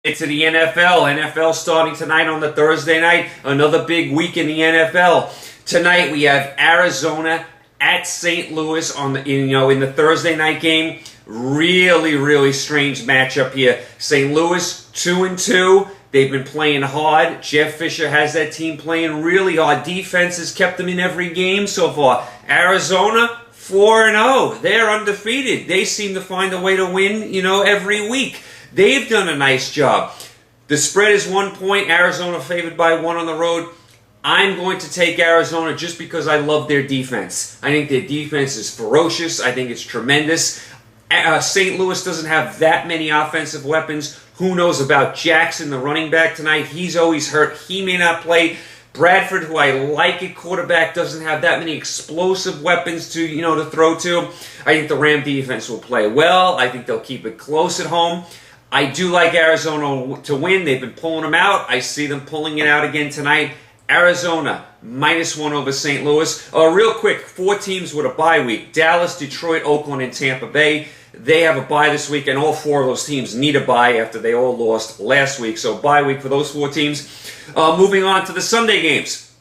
Into the NFL. NFL starting tonight on the Thursday night. Another big week in the NFL. Tonight we have Arizona at St. Louis on the in the Thursday night game. Really strange matchup here. St. Louis 2-2. They've been playing hard. Jeff Fisher has that team playing really hard. Defense has kept them in every game so far. Arizona 4-0. They're undefeated. They seem to find a way to win, every week. They've done a nice job. The spread is 1 point. Arizona favored by 1 on the road. I'm going to take Arizona just because I love their defense. I think their defense is ferocious. I think it's tremendous. St. Louis doesn't have that many offensive weapons. Who knows about Jackson, the running back, tonight? He's always hurt. He may not play. Bradford, who I like at quarterback, doesn't have that many explosive weapons to throw to. I think the Ram defense will play well. I think they'll keep it close at home. I do like Arizona to win. They've been pulling them out. I see them pulling it out again tonight. Arizona, -1 over St. Louis. Real quick, 4 teams with a bye week. Dallas, Detroit, Oakland, and Tampa Bay. They have a bye this week, and all 4 of those teams need a bye after they all lost last week. So bye week for those 4 teams. Moving on to the Sunday games.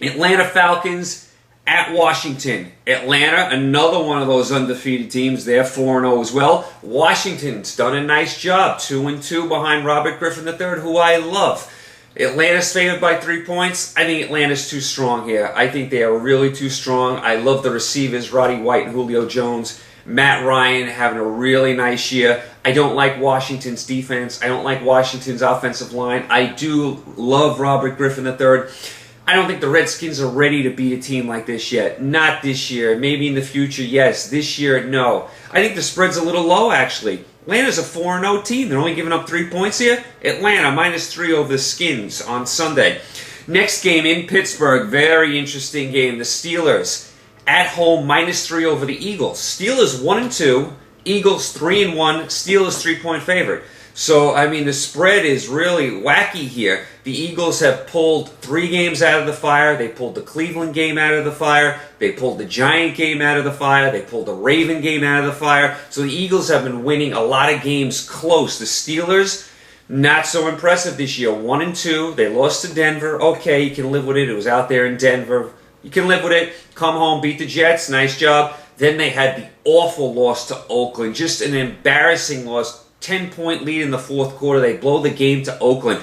Atlanta Falcons at Washington. Atlanta, another one of those undefeated teams. They're 4-0 as well. Washington's done a nice job. 2-2 behind Robert Griffin III, who I love. Atlanta's favored by 3 points. I think Atlanta's too strong here. I think they are really too strong. I love the receivers, Roddy White and Julio Jones. Matt Ryan having a really nice year. I don't like Washington's defense. I don't like Washington's offensive line. I do love Robert Griffin III. I don't think the Redskins are ready to beat a team like this yet. Not this year. Maybe in the future, yes. This year, no. I think the spread's a little low, actually. Atlanta's a 4-0 team. They're only giving up 3 points here. Atlanta, -3 over the Skins on Sunday. Next game in Pittsburgh. Very interesting game. The Steelers at home, -3 over the Eagles. Steelers 1-2. Eagles 3-1. Steelers 3-point favorite. So, the spread is really wacky here. The Eagles have pulled 3 games out of the fire. They pulled the Cleveland game out of the fire. They pulled the Giant game out of the fire. They pulled the Raven game out of the fire. So the Eagles have been winning a lot of games close. The Steelers, not so impressive this year. 1-2. They lost to Denver. Okay, you can live with it. It was out there in Denver. You can live with it. Come home, beat the Jets. Nice job. Then they had the awful loss to Oakland. Just an embarrassing loss. 10-point lead in the 4th quarter. They blow the game to Oakland.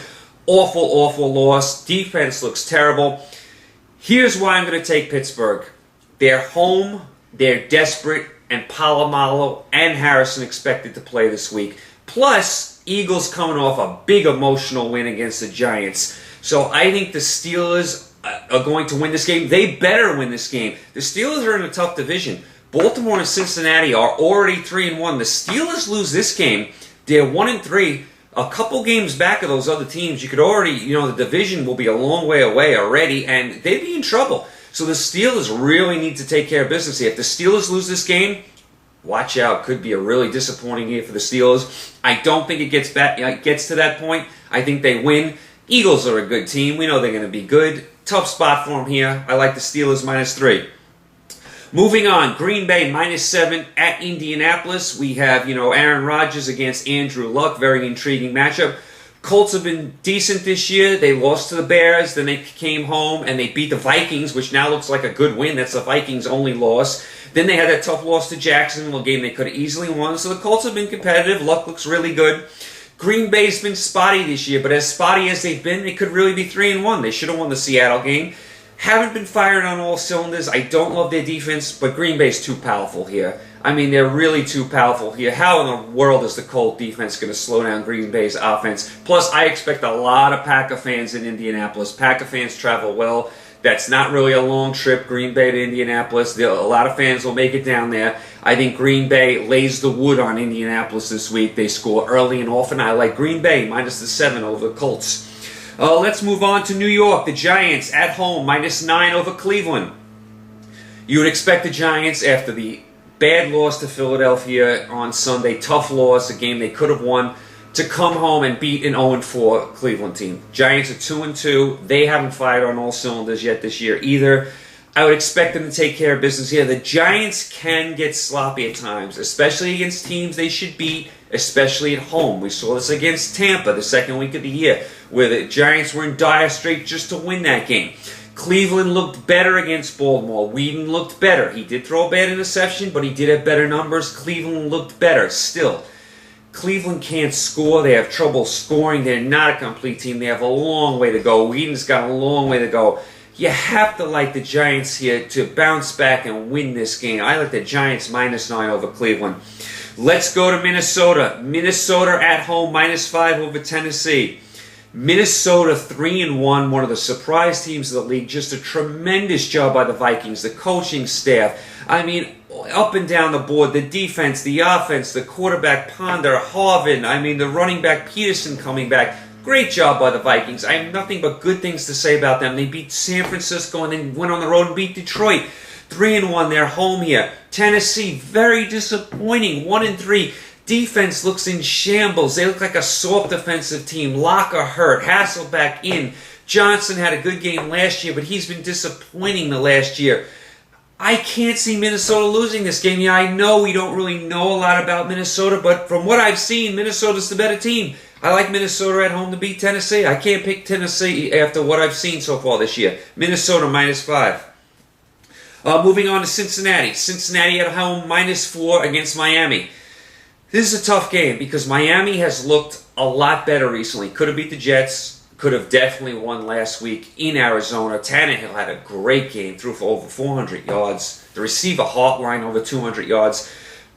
Awful loss. Defense looks terrible. Here's why I'm going to take Pittsburgh. They're home. They're desperate. And Polamalu and Harrison expected to play this week. Plus, Eagles coming off a big emotional win against the Giants. So I think the Steelers are going to win this game. They better win this game. The Steelers are in a tough division. Baltimore and Cincinnati are already 3-1. The Steelers lose this game. They're 1-3. A couple games back of those other teams. You could already, the division will be a long way away already, and they'd be in trouble. So the Steelers really need to take care of business here. If the Steelers lose this game, watch out. Could be a really disappointing year for the Steelers. I don't think it gets to that point. I think they win. Eagles are a good team. We know they're going to be good. Tough spot for them here. I like the Steelers -3. Moving on, Green Bay -7 at Indianapolis. We have, Aaron Rodgers against Andrew Luck. Very intriguing matchup. Colts have been decent this year. They lost to the Bears, then they came home and they beat the Vikings, which now looks like a good win. That's the Vikings' only loss. Then they had that tough loss to Jacksonville, a game they could have easily won. So the Colts have been competitive. Luck looks really good. Green Bay's been spotty this year, but as spotty as they've been, they could really be 3-1. They should have won the Seattle game. Haven't been firing on all cylinders. I don't love their defense, but Green Bay's too powerful here. They're really too powerful here. How in the world is the Colt defense going to slow down Green Bay's offense? Plus, I expect a lot of Packer fans in Indianapolis. Packer fans travel well. That's not really a long trip, Green Bay to Indianapolis. A lot of fans will make it down there. I think Green Bay lays the wood on Indianapolis this week. They score early and often. I like Green Bay -7 over the Colts. Let's move on to New York. The Giants at home, -9 over Cleveland. You would expect the Giants, after the bad loss to Philadelphia on Sunday, tough loss, a game they could have won, to come home and beat an 0-4 Cleveland team. Giants are 2-2. They haven't fired on all cylinders yet this year either. I would expect them to take care of business here. The Giants can get sloppy at times, especially against teams they should beat. especially at home. We saw this against Tampa the second week of the year, where the Giants were in dire straits just to win that game. Cleveland looked better against Baltimore. Whedon looked better. He did throw a bad interception, but he did have better numbers. Cleveland looked better still. Cleveland can't score. They have trouble scoring. They're not a complete team. They have a long way to go. Whedon's got a long way to go. You have to like the Giants here to bounce back and win this game. I like the Giants -9 over Cleveland. Let's go to Minnesota. Minnesota at home -5 over Tennessee. Minnesota 3-1, one of the surprise teams of the league. Just a tremendous job by the Vikings, the coaching staff. I mean, up and down the board, the defense, the offense, the quarterback Ponder, Harvin, I mean, the running back Peterson coming back. Great job by the Vikings. I have nothing but good things to say about them. They beat San Francisco and then went on the road and beat Detroit. 3-1, they're home here. Tennessee, very disappointing, 1-3. Defense looks in shambles. They look like a soft defensive team. Locker hurt. Hasselbeck in. Johnson had a good game last year, but he's been disappointing the last year. I can't see Minnesota losing this game. Yeah, I know we don't really know a lot about Minnesota, but from what I've seen, Minnesota's the better team. I like Minnesota at home to beat Tennessee. I can't pick Tennessee after what I've seen so far this year. Minnesota -5. Moving on to Cincinnati. Cincinnati at home -4 against Miami. This is a tough game because Miami has looked a lot better recently. Could have beat the Jets. Could have definitely won last week in Arizona. Tannehill had a great game. Threw for over 400 yards. The receiver Hartline over 200 yards.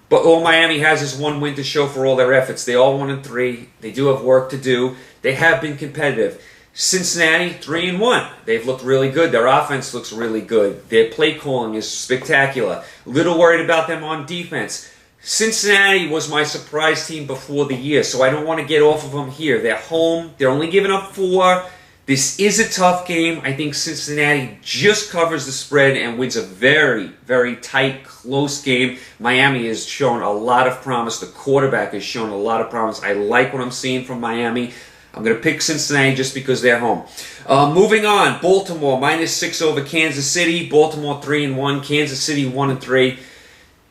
But all Miami has is one win to show for all their efforts. They all 1-3. They do have work to do. They have been competitive. Cincinnati 3-1. They've looked really good. Their offense looks really good. Their play calling is spectacular. Little worried about them on defense. Cincinnati was my surprise team before the year, so I don't want to get off of them here. They're home. They're only giving up 4. This is a tough game. I think Cincinnati just covers the spread and wins a very, very tight, close game. Miami has shown a lot of promise. The quarterback has shown a lot of promise. I like what I'm seeing from Miami. I'm going to pick Cincinnati just because they're home. Moving on, Baltimore -6 over Kansas City. Baltimore 3-1. Kansas City 1-3.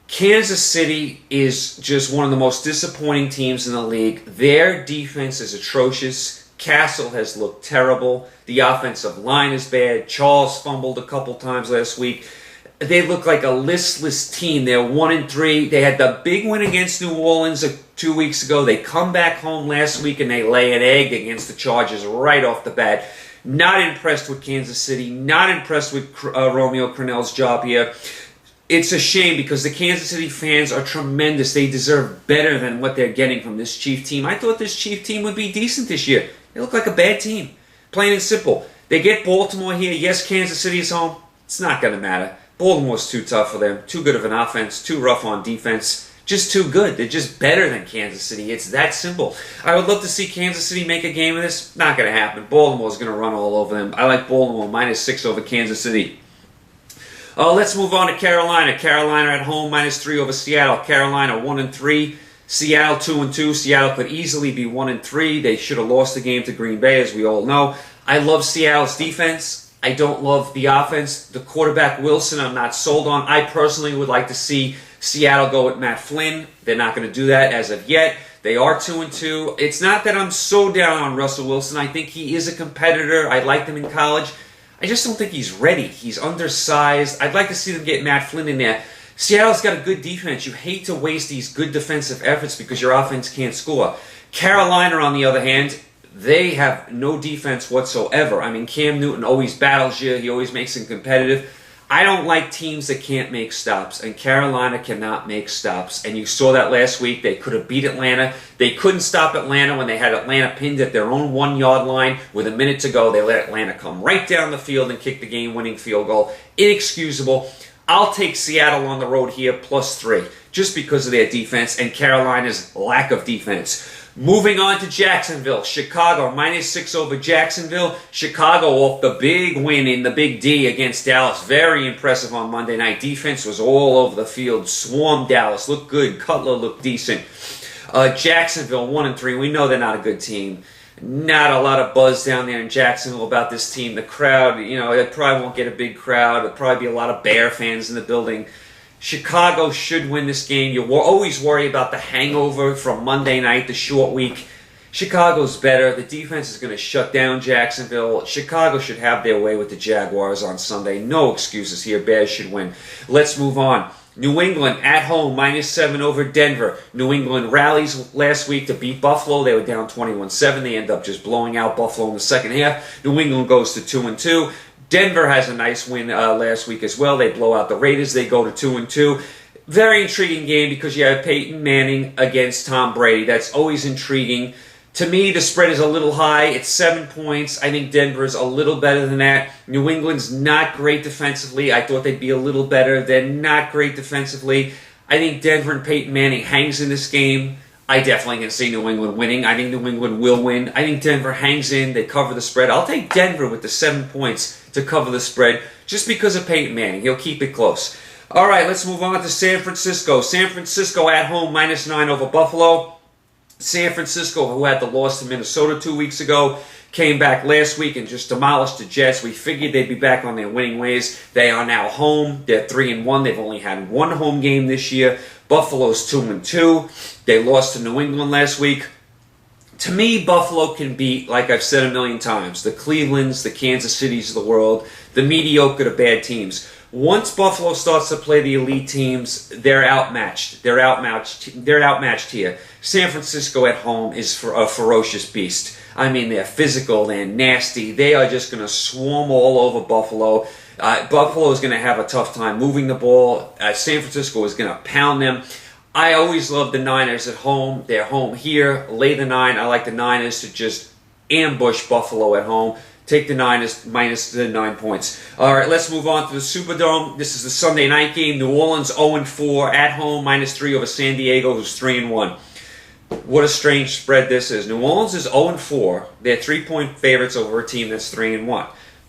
Kansas City is just one of the most disappointing teams in the league. Their defense is atrocious. Castle has looked terrible. The offensive line is bad. Charles fumbled a couple times last week. They look like a listless team. They're 1-3. They had the big win against New Orleans 2 weeks ago. They come back home last week and they lay an egg against the Chargers right off the bat. Not impressed with Kansas City. Not impressed with Romeo Crennel's job here. It's a shame because the Kansas City fans are tremendous. They deserve better than what they're getting from this Chief team. I thought this Chief team would be decent this year. They look like a bad team. Plain and simple. They get Baltimore here. Yes, Kansas City is home. It's not going to matter. Baltimore's too tough for them. Too good of an offense. Too rough on defense. Just too good. They're just better than Kansas City. It's that simple. I would love to see Kansas City make a game of this. Not going to happen. Baltimore's going to run all over them. I like Baltimore -6 over Kansas City. Let's move on to Carolina. Carolina at home -3 over Seattle. Carolina 1-3. Seattle 2-2. Seattle could easily be 1-3. They should have lost the game to Green Bay, as we all know. I love Seattle's defense. I don't love the offense. The quarterback Wilson, I'm not sold on. I personally would like to see Seattle go with Matt Flynn. They're not going to do that as of yet. They are 2-2. It's not that I'm so down on Russell Wilson. I think he is a competitor. I liked him in college. I just don't think he's ready. He's undersized. I'd like to see them get Matt Flynn in there. Seattle's got a good defense. You hate to waste these good defensive efforts because your offense can't score. Carolina, on the other hand, they have no defense whatsoever. I mean, Cam Newton always battles you. He always makes them competitive. I don't like teams that can't make stops, and Carolina cannot make stops. And you saw that last week. They could have beat Atlanta. They couldn't stop Atlanta when they had Atlanta pinned at their own 1-yard line with a minute to go. They let Atlanta come right down the field and kick the game-winning field goal. Inexcusable. I'll take Seattle on the road here +3 just because of their defense and Carolina's lack of defense. Moving on to Jacksonville. Chicago -6 over Jacksonville. Chicago off the big win in the Big D against Dallas. Very impressive on Monday night. Defense was all over the field. Swarmed Dallas. Looked good. Cutler looked decent. Jacksonville 1-3. We know they're not a good team. Not a lot of buzz down there in Jacksonville about this team. The crowd, it probably won't get a big crowd. There'll probably be a lot of Bear fans in the building. Chicago should win this game. You always worry about the hangover from Monday night, the short week. Chicago's better. The defense is going to shut down Jacksonville. Chicago should have their way with the Jaguars on Sunday. No excuses here. Bears should win. Let's move on. New England at home, -7 over Denver. New England rallies last week to beat Buffalo. They were down 21-7. They end up just blowing out Buffalo in the second half. New England goes to 2-2. Denver has a nice win last week as well. They blow out the Raiders. They go to 2-2. Very intriguing game because you have Peyton Manning against Tom Brady. That's always intriguing. To me, the spread is a little high. It's 7 points. I think Denver is a little better than that. New England's not great defensively. I thought they'd be a little better. They're not great defensively. I think Denver and Peyton Manning hangs in this game. I definitely can see New England winning. I think New England will win. I think Denver hangs in. They cover the spread. I'll take Denver with the 7 points to cover the spread just because of Peyton Manning. He'll keep it close. All right, let's move on to San Francisco. San Francisco at home, -9 over Buffalo. San Francisco, who had the loss to Minnesota 2 weeks ago, came back last week and just demolished the Jets. We figured they'd be back on their winning ways. They are now home. They're 3-1. They've only had one home game this year. Buffalo's 2-2. They lost to New England last week. To me, Buffalo can beat, like I've said a million times, the Clevelands, the Kansas Cities of the world, the mediocre to bad teams. Once Buffalo starts to play the elite teams, they're outmatched. They're outmatched here. San Francisco at home is a ferocious beast. I mean, they're physical, they're nasty. They are just going to swarm all over Buffalo. Buffalo is going to have a tough time moving the ball. San Francisco is going to pound them. I always love the Niners at home. They're home here. Lay the 9. I like the Niners to just ambush Buffalo at home. Take the Niners minus the 9 points. All right, let's move on to the Superdome. This is the Sunday night game. New Orleans 0-4 at home, -3 over San Diego, who's 3-1. What a strange spread this is. New Orleans is 0-4. They're 3-point favorites over a team that's 3-1.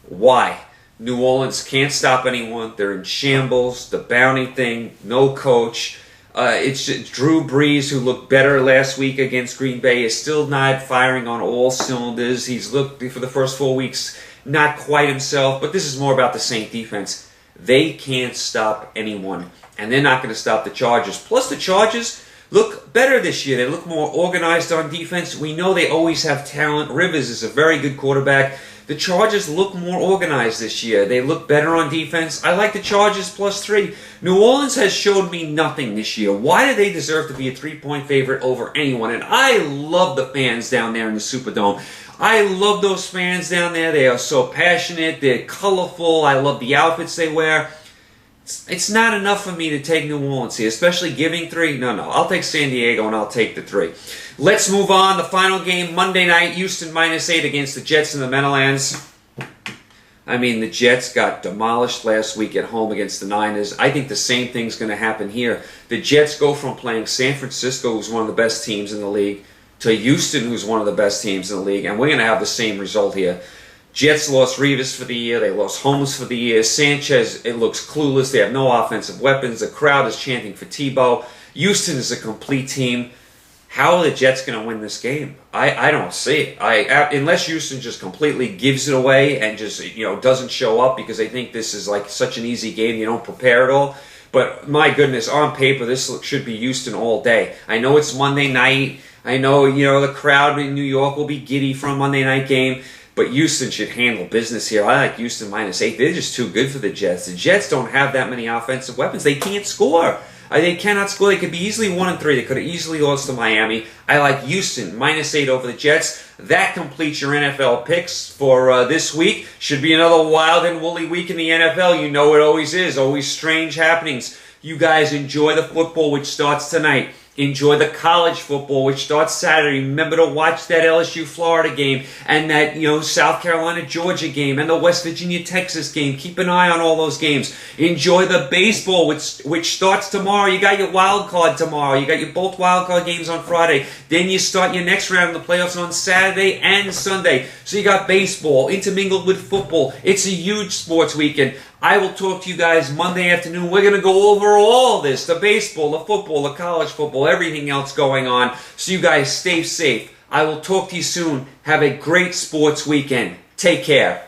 Why? New Orleans can't stop anyone. They're in shambles. The bounty thing, no coach. It's Drew Brees, who looked better last week against Green Bay, is still not firing on all cylinders. He's looked, for the first 4 weeks, not quite himself. But this is more about the Saint defense. They can't stop anyone, and they're not going to stop the Chargers. Plus, the Chargers look better this year. They look more organized on defense. We know they always have talent. Rivers is a very good quarterback. The Chargers look more organized this year. They look better on defense. I like the Chargers +3. New Orleans has showed me nothing this year. Why do they deserve to be a 3-point favorite over anyone? And I love the fans down there in the Superdome. I love those fans down there. They are so passionate. They're colorful. I love the outfits they wear. It's not enough for me to take New Orleans here, especially giving 3. No. I'll take San Diego, and I'll take the 3. Let's move on. The final game, Monday night, Houston -8 against the Jets in the Meadowlands. I mean, the Jets got demolished last week at home against the Niners. I think the same thing's going to happen here. The Jets go from playing San Francisco, who's one of the best teams in the league, to Houston, who's one of the best teams in the league, and we're going to have the same result here. Jets lost Revis for the year. They lost Holmes for the year. Sanchez, it looks clueless. They have no offensive weapons. The crowd is chanting for Tebow. Houston is a complete team. How are the Jets going to win this game? I don't see it. Unless Houston just completely gives it away and just doesn't show up because they think this is like such an easy game, you don't prepare at all. But my goodness, on paper, this should be Houston all day. I know it's Monday night. I know the crowd in New York will be giddy from a Monday night game. But Houston should handle business here. I like Houston -8. They're just too good for the Jets. The Jets don't have that many offensive weapons. They can't score. They cannot score. They could be easily 1-3. They could have easily lost to Miami. I like Houston -8 over the Jets. That completes your NFL picks for this week. Should be another wild and woolly week in the NFL. You know it always is. Always strange happenings. You guys enjoy the football, which starts tonight. Enjoy the college football, which starts Saturday. Remember to watch that LSU-Florida game and that South Carolina-Georgia game and the West Virginia-Texas game. Keep an eye on all those games. Enjoy the baseball, which starts tomorrow. You got your wild card tomorrow. You got your both wild card games on Friday. Then you start your next round of the playoffs on Saturday and Sunday. So you got baseball intermingled with football. It's a huge sports weekend. I will talk to you guys Monday afternoon. We're going to go over all this, the baseball, the football, the college football, everything else going on. So you guys stay safe. I will talk to you soon. Have a great sports weekend. Take care.